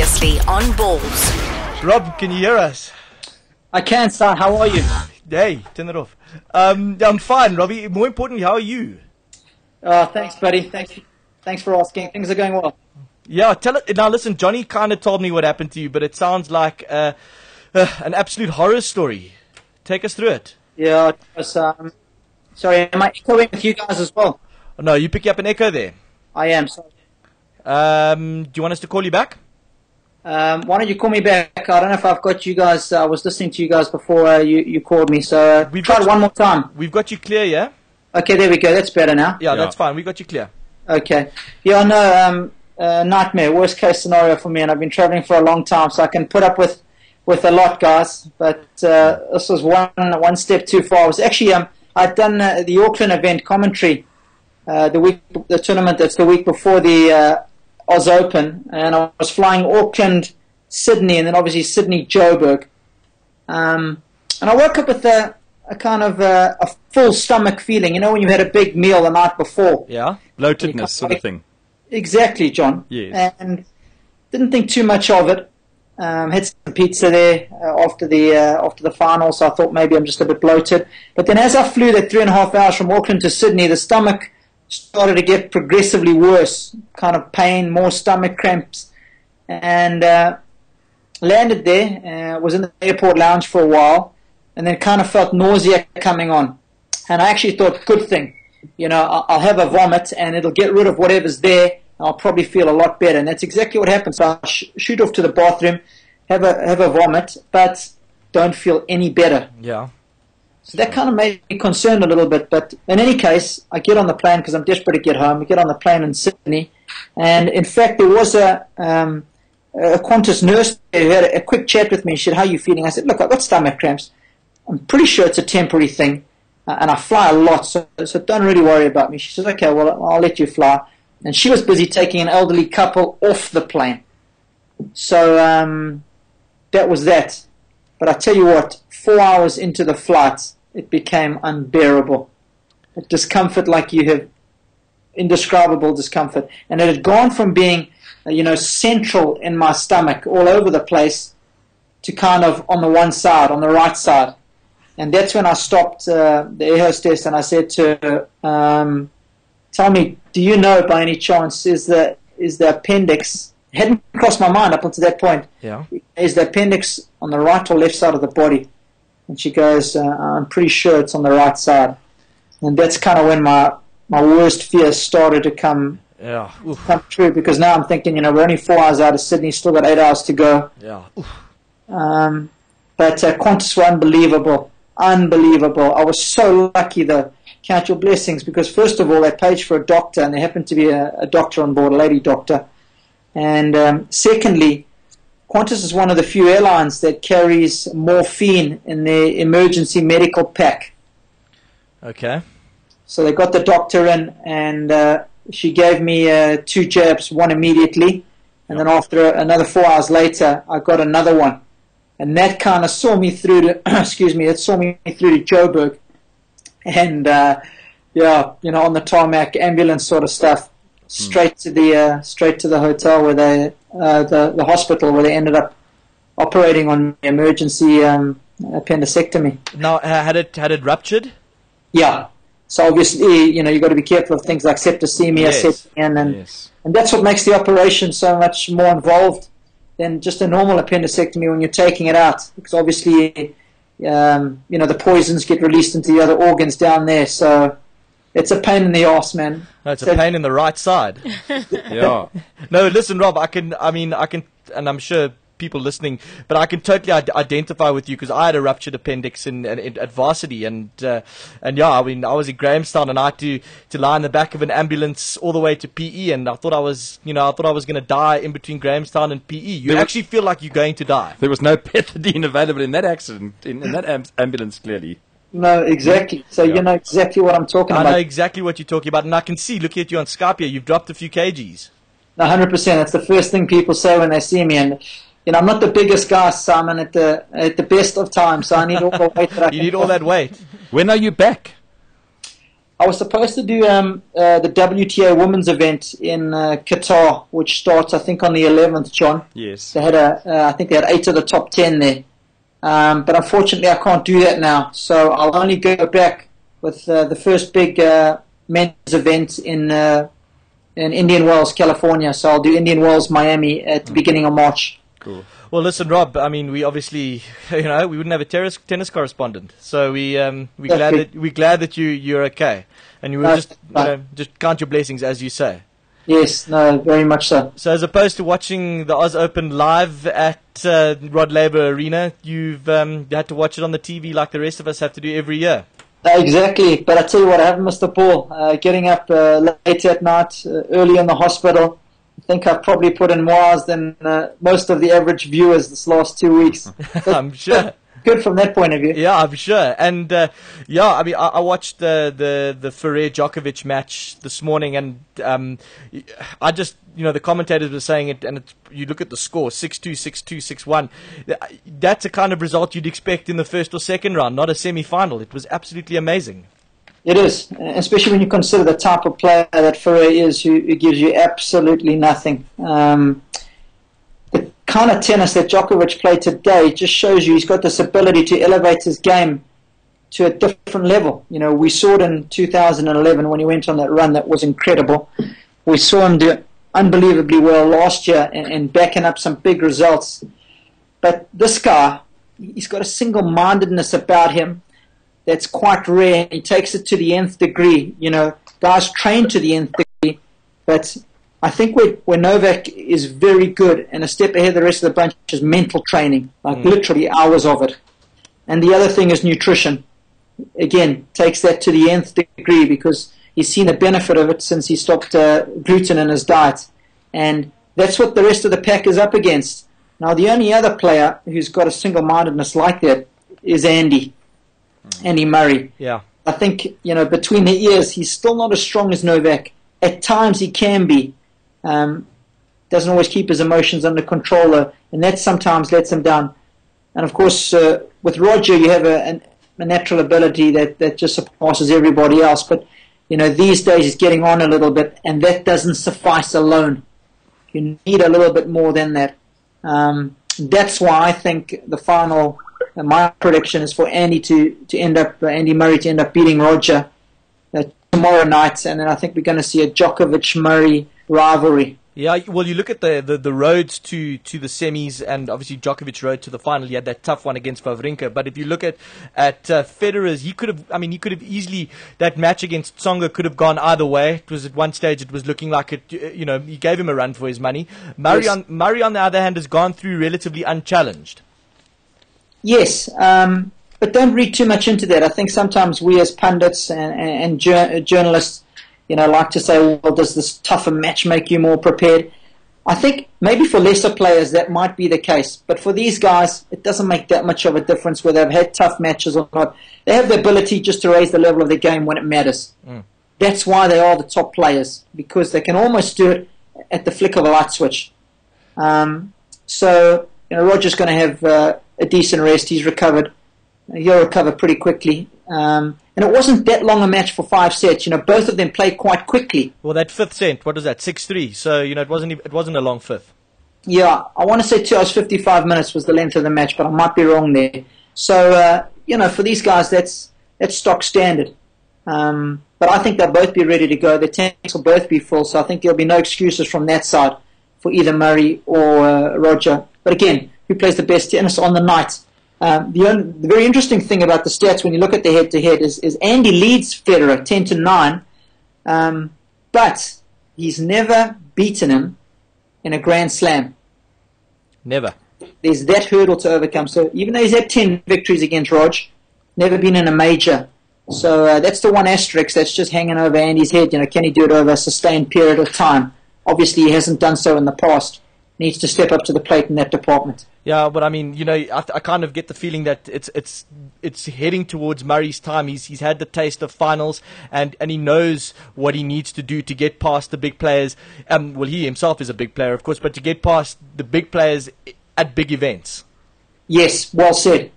previously on Ballz. Rob, can you hear us? I can, sir. How are you? Hey, turn it off. I'm fine, Robbie. More importantly, how are you? Thanks, buddy. Thanks for asking. Things are going well. Yeah, tell it. Now, listen, Johnny kind of told me what happened to you, but it sounds like an absolute horror story. Take us through it. Yeah, it was, sorry, am I echoing with you guys as well? Oh, no, you pick up an echo there. I am, sorry. Do you want us to call you back? Why don't you call me back? I don't know if I've got you guys. I was listening to you guys before you called me, so We've try got it one more time. We've got you clear, yeah? Okay, there we go. That's better now. Yeah, that's fine. We got you clear. Okay. Yeah, no, nightmare, worst case scenario for me, and I've been traveling for a long time, so I can put up with a lot, guys. But this was one step too far. I was actually I'd done the Auckland event commentary the tournament that's the week before the Oz Open, and I was flying Auckland, Sydney, and then obviously Sydney, Joburg. And I woke up with a kind of a full stomach feeling. You know, when you had a big meal the night before. Yeah, bloatedness sort of thing. Exactly, John. Yes. And didn't think too much of it. Had some pizza there after the final, so I thought maybe I'm just a bit bloated. But then as I flew that 3.5 hours from Auckland to Sydney, the stomach started to get progressively worse, kind of pain, more stomach cramps, and landed there, was in the airport lounge for a while, and then kind of felt nausea coming on. And I actually thought, good thing, you know, I'll have a vomit and it'll get rid of whatever's there, and I'll probably feel a lot better. And that's exactly what happened. So I shoot off to the bathroom, have a vomit, but don't feel any better. Yeah. So that kind of made me concerned a little bit. But in any case, I get on the plane because I'm desperate to get home. I get on the plane in Sydney. And in fact, there was a Qantas nurse who had a quick chat with me. She said, how are you feeling? I said, look, I've got stomach cramps. I'm pretty sure it's a temporary thing. And I fly a lot, so don't really worry about me. She says, okay, well, I'll let you fly. And she was busy taking an elderly couple off the plane. So that was that. But I tell you what, 4 hours into the flight, it became unbearable. A discomfort like you have, indescribable discomfort. And it had gone from being, central in my stomach, all over the place, to kind of on the one side, on the right side. And that's when I stopped the air hostess and I said to her, tell me, do you know by any chance, is the appendix, it hadn't crossed my mind up until that point, is the appendix on the right or left side of the body? And she goes, I'm pretty sure it's on the right side. And that's kind of when my worst fears started to come true, because now I'm thinking, we're only 4 hours out of Sydney, still got 8 hours to go. Yeah. But Qantas were unbelievable. Unbelievable. I was so lucky, though. Count your blessings, because first of all, they paid for a doctor, and there happened to be a doctor on board, a lady doctor. And secondly, Qantas is one of the few airlines that carries morphine in their emergency medical pack. Okay. So they got the doctor in, and she gave me 2 jabs, one immediately, and then after another 4 hours later, I got another one. And that kind of saw me through to, it saw me through to Joburg. And, on the tarmac, ambulance sort of stuff, straight to the hotel where they, the hospital where they ended up operating on emergency appendectomy. Now, had it ruptured? Yeah. So obviously, you've got to be careful of things like septicemia setting in, and that's what makes the operation so much more involved than just a normal appendectomy when you're taking it out, because obviously, the poisons get released into the other organs down there. So it's a pain in the arse, man. No, it's a pain in the right side. Yeah. No, listen, Rob, I can, and I'm sure people listening, but I can totally identify with you, because I had a ruptured appendix at varsity, and I was in Grahamstown, and I had to lie in the back of an ambulance all the way to PE, and I thought I was going to die in between Grahamstown and PE. You actually feel like you're going to die. There was no pethidine available in that accident, in that ambulance, clearly. No, exactly. So you know exactly what I'm talking about. I know exactly what you're talking about, and I can see, looking at you on Skype here, you've dropped a few kgs. 100%. That's the first thing people say when they see me, and I'm not the biggest guy, Simon, at the best of times, so I need all the weight that I can. You need all that weight. When are you back? I was supposed to do the WTA women's event in Qatar, which starts, I think, on the 11th, John. Yes. They had I think they had 8 of the top 10 there. But unfortunately, I can't do that now. So I'll only go back with the first big men's event in Indian Wells, California. So I'll do Indian Wells, Miami at the beginning of March. Cool. Well, listen, Rob. I mean, we obviously, we wouldn't have a tennis correspondent. So we're glad that you're okay, and you will just count your blessings, as you say. Yes, no, very much so. So as opposed to watching the Oz Open live at Rod Laver Arena, you've had to watch it on the TV like the rest of us have to do every year. Exactly, but I tell you what, I haven't missed a ball. Getting up late at night, early in the hospital. I think I've probably put in more hours than most of the average viewers this last 2 weeks. I'm sure. Good from that point of view. Yeah, I'm sure. And I mean, I watched the Ferrer Djokovic match this morning, and I just, the commentators were saying it, and you look at the score, 6-2, 6-2, 6-1. That's a kind of result you'd expect in the first or second round, not a semi-final. It was absolutely amazing. It is, especially when you consider the type of player that Ferrer is, who gives you absolutely nothing. The kind of tennis that Djokovic played today just shows you he's got this ability to elevate his game to a different level. We saw it in 2011 when he went on that run that was incredible. We saw him do unbelievably well last year and backing up some big results. But this guy, he's got a single-mindedness about him that's quite rare. He takes it to the nth degree. Guys train to the nth degree, but I think where Novak is very good and a step ahead of the rest of the bunch is mental training, literally hours of it. And the other thing is nutrition. Again, takes that to the nth degree because he's seen the benefit of it since he stopped gluten in his diet. And that's what the rest of the pack is up against. Now, the only other player who's got a single-mindedness like that is Andy Murray. Yeah. I think, between the ears, he's still not as strong as Novak. At times he can be. Doesn't always keep his emotions under control, and that sometimes lets him down. And of course, with Roger, you have a natural ability that just surpasses everybody else. But, these days he's getting on a little bit, and that doesn't suffice alone. You need a little bit more than that. That's why I think the final... my prediction is for Andy Murray to end up beating Roger tomorrow night, and then I think we're going to see a Djokovic-Murray rivalry. Yeah, well, you look at the roads to the semis, and obviously Djokovic road to the final. He had that tough one against Wawrinka. But if you look at Federer's, he could have easily, that match against Tsonga could have gone either way. It was at one stage, it was looking like it. He gave him a run for his money. Murray, yes. Murray on the other hand, has gone through relatively unchallenged. Yes, but don't read too much into that. I think sometimes we as pundits and journalists, like to say, well, does this tougher match make you more prepared? I think maybe for lesser players that might be the case, but for these guys, it doesn't make that much of a difference whether they've had tough matches or not. They have the ability just to raise the level of the game when it matters. That's why they are the top players, because they can almost do it at the flick of a light switch. So, Roger's going to have a decent rest. He's recovered. He'll recover pretty quickly. And it wasn't that long a match for 5 sets. Both of them played quite quickly. Well, that fifth set, what was that? 6-3. So it wasn't a long fifth. Yeah, I want to say 2 hours 55 minutes was the length of the match, but I might be wrong there. So for these guys, that's stock standard. But I think they'll both be ready to go. The tanks will both be full, so I think there'll be no excuses from that side for either Murray or Roger. But again, who plays the best tennis on the night? The very interesting thing about the stats when you look at the head-to-head is Andy leads Federer 10-9, but he's never beaten him in a Grand Slam. Never. There's that hurdle to overcome. So even though he's had 10 victories against Rog, never been in a major. So that's the one asterisk that's just hanging over Andy's head. Can he do it over a sustained period of time? Obviously, he hasn't done so in the past. Needs to step up to the plate in that department. Yeah, but I mean, I kind of get the feeling that it's heading towards Murray's time. He's had the taste of finals, and he knows what he needs to do to get past the big players. Well, he himself is a big player, of course, but to get past the big players at big events. Yes, well said.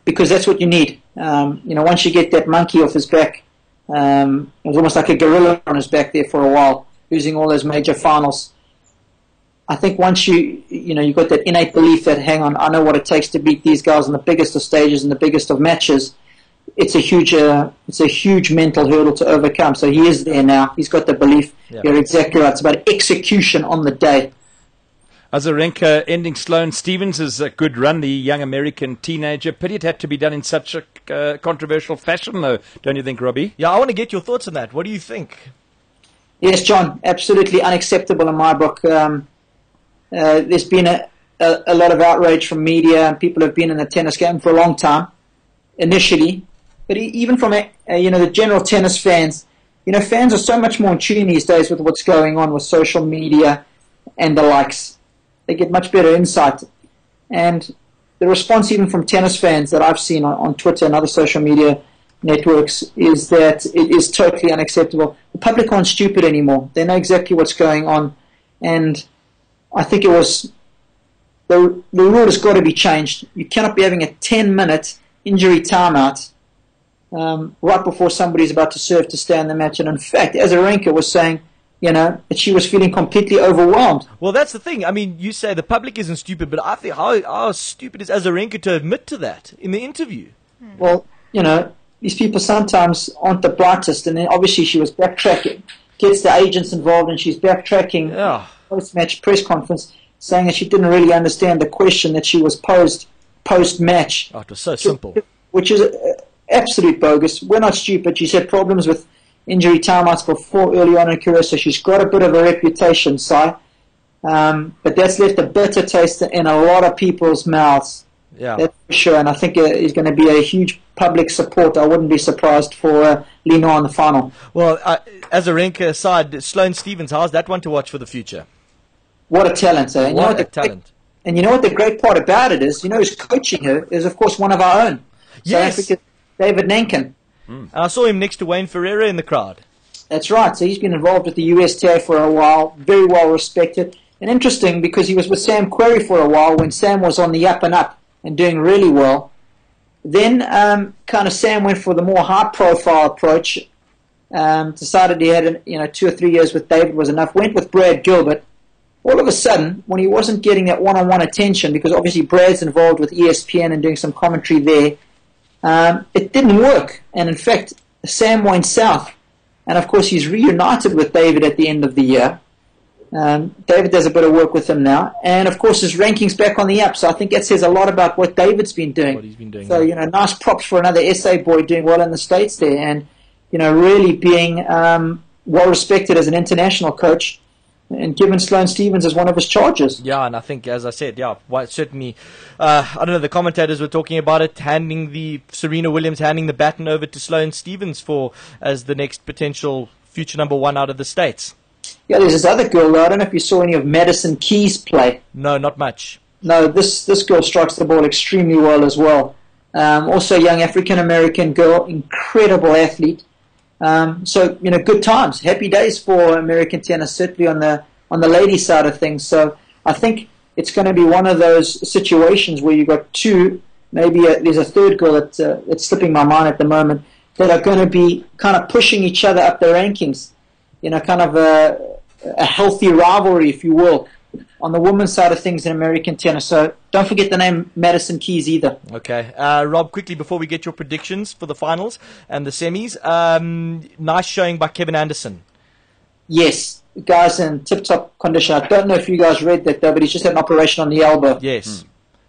Because that's what you need. Once you get that monkey off his back, It was almost like a gorilla on his back there for a while, losing all those major finals. I think once you got that innate belief that, hang on, I know what it takes to beat these guys on the biggest of stages and the biggest of matches. It's a huge mental hurdle to overcome. So he is there now. He's got the belief. Yeah. You're exactly right. It's about execution on the day. Azarenka ending Sloane Stephens' a good run, the young American teenager. Pity it had to be done in such a controversial fashion, though, don't you think, Robbie? Yeah, I want to get your thoughts on that. What do you think? Yes, John, absolutely unacceptable in my book. There's been a lot of outrage from media, and people have been in the tennis game for a long time, initially. But even from the general tennis fans, fans are so much more in tune these days with what's going on with social media and the likes. They get much better insight. And the response even from tennis fans that I've seen on Twitter and other social media networks is that it is totally unacceptable. The public aren't stupid anymore. They know exactly what's going on. And I think it was the rule has got to be changed. You cannot be having a 10-minute injury timeout right before somebody's about to serve to stay in the match. And in fact, Azarenka was saying, that she was feeling completely overwhelmed. Well, that's the thing. I mean, you say the public isn't stupid, but I think how stupid is Azarenka to admit to that in the interview? Well, these people sometimes aren't the brightest, and then obviously she was backtracking, gets the agents involved, and she's backtracking post-match press conference, saying that she didn't really understand the question that she was posed post-match. Oh, it was so simple. Which is absolute bogus. We're not stupid. She said problems with injury timeouts before early on in her career, so she's got a bit of a reputation, Si. But that's left a bitter taste in a lot of people's mouths. Yeah, that's for sure. And I think it's going to be a huge public support. I wouldn't be surprised for Lina in the final. Well, Azarenka aside, Sloane Stephens, how's that one to watch for the future? What a talent, eh? What a talent. And you know what the great part about it is? Who's coaching her is, of course, one of our own. Yes. South Africa's David Nankin. And I saw him next to Wayne Ferreira in the crowd. That's right. So he's been involved with the USTA for a while, very well respected. And interesting because he was with Sam Querrey for a while when Sam was on the up and up and doing really well. Then kind of Sam went for the more high-profile approach, decided he had 2 or 3 years with David was enough, went with Brad Gilbert. All of a sudden, when he wasn't getting that one-on-one attention, because obviously Brad's involved with ESPN and doing some commentary there, it didn't work. And in fact, Sam went south. And of course, he's reunited with David at the end of the year. David does a bit of work with him now. And of course, his ranking's back on the up. So I think that says a lot about what David's been doing. What he's been doing. So, nice props for another SA boy doing well in the States there. And, really being well respected as an international coach. And given Sloane Stephens as one of his charges. Yeah, and I think, as I said, certainly, I don't know, the commentators were talking about it, Serena Williams handing the baton over to Sloane Stephens as the next potential future number one out of the States. Yeah, there's this other girl, though. I don't know if you saw any of Madison Keys play. No, not much. No, this girl strikes the ball extremely well as well. Also a young African-American girl, incredible athlete. So good times, happy days for American tennis, certainly on the ladies' side of things. So I think it's going to be one of those situations where you've got two, maybe there's a third girl that's slipping my mind at the moment, that are going to be kind of pushing each other up the rankings. Kind of a healthy rivalry, if you will, on the women's side of things in American tennis. So don't forget the name Madison Keys either. Okay. Rob, quickly, before we get your predictions for the finals and the semis, nice showing by Kevin Anderson. Yes, the guy's in tip-top condition. I don't know if you guys read that, though, but he's just had an operation on the elbow. Yes.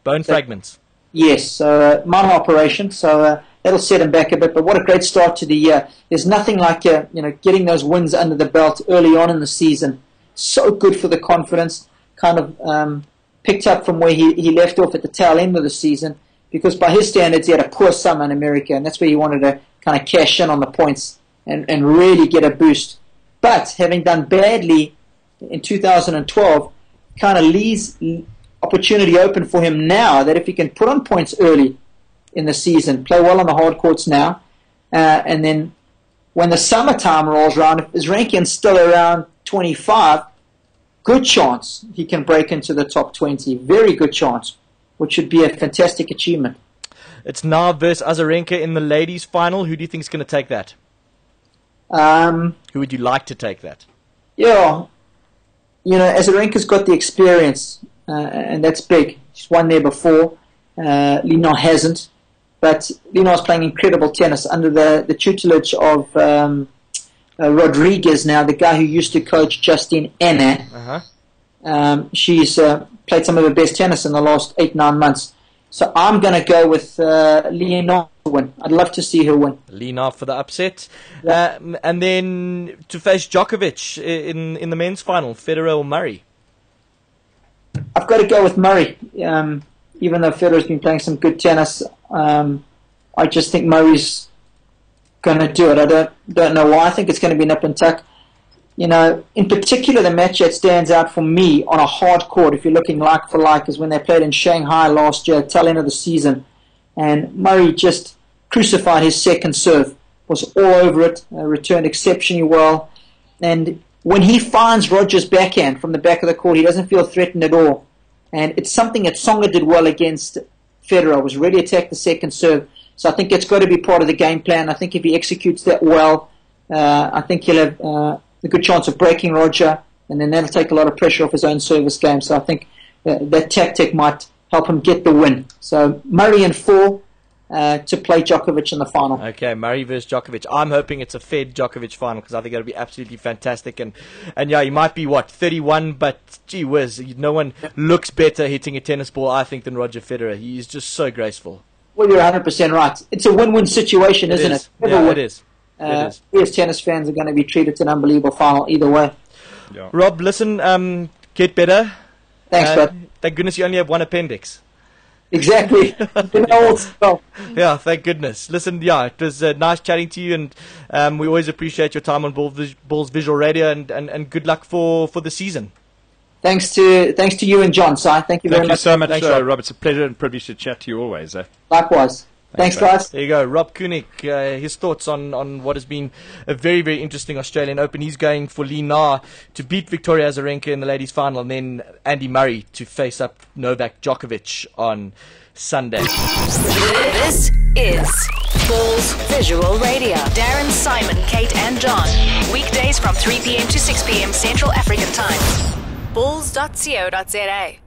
Bone fragments. Yes, so minor operation, so that'll set him back a bit. But what a great start to the year. There's nothing like getting those wins under the belt early on in the season. So good for the confidence. Kind of picked up from where he left off at the tail end of the season, because by his standards he had a poor summer in America, and that's where he wanted to kind of cash in on the points and really get a boost. But having done badly in 2012, kind of leaves opportunity open for him now, that if he can put on points early in the season, play well on the hard courts now, and then when the summertime rolls around, if his ranking's still around 25, good chance he can break into the top 20. Very good chance, which would be a fantastic achievement. It's now versus Azarenka in the ladies' final. Who do you think is going to take that? Who would you like to take that? Yeah, Azarenka's got the experience, and that's big. She's won there before. Lina hasn't, but Lina's playing incredible tennis under the tutelage of Rodriguez now, the guy who used to coach Justine Anna. She's played some of her best tennis in the last 8-9 months. So I'm going to go with Lina to win. I'd love to see her win. Lina for the upset. And then to face Djokovic in the men's final, Federer or Murray? I've got to go with Murray. Even though Federer's been playing some good tennis, I just think Murray's going to do it. I don't know why. I think it's going to be nip and tuck. In particular, the match that stands out for me on a hard court, if you're looking like for like, is when they played in Shanghai last year, tail end of the season. And Murray just crucified his second serve, was all over it, returned exceptionally well. And when he finds Roger's backhand from the back of the court, he doesn't feel threatened at all. And it's something that Tsonga did well against Federer, was really attack the second serve. So I think it's got to be part of the game plan. I think if he executes that well, I think he'll have a good chance of breaking Roger, and then that'll take a lot of pressure off his own service game. So I think that tactic might help him get the win. So Murray in 4 to play Djokovic in the final. Okay, Murray versus Djokovic. I'm hoping it's a Fed Djokovic final because I think it'll be absolutely fantastic. And yeah, he might be 31, but gee whiz, no one looks better hitting a tennis ball, I think, than Roger Federer. He is just so graceful. Well, you're 100% right. It's a win-win situation, isn't it? Yeah, it is. We as tennis fans are going to be treated to an unbelievable final either way. Yeah. Rob, listen, get better. Thanks, bud. Thank goodness you only have one appendix. Exactly. Yeah, thank goodness. Listen, yeah, it was nice chatting to you, and we always appreciate your time on Ballz Visual Radio, and good luck for the season. Thanks to you and John, Si. Thank you very much. Thank you so much, Rob. It's a pleasure and privilege to chat to you always. Likewise. Thanks, guys. There you go. Rob Koenig, his thoughts on what has been a very, very interesting Australian Open. He's going for Lina to beat Victoria Azarenka in the ladies' final, and then Andy Murray to face up Novak Djokovic on Sunday. This is Ballz Visual Radio. Darren, Simon, Kate and John. Weekdays from 3 p.m. to 6 p.m. Central African Time. Ballz.co.za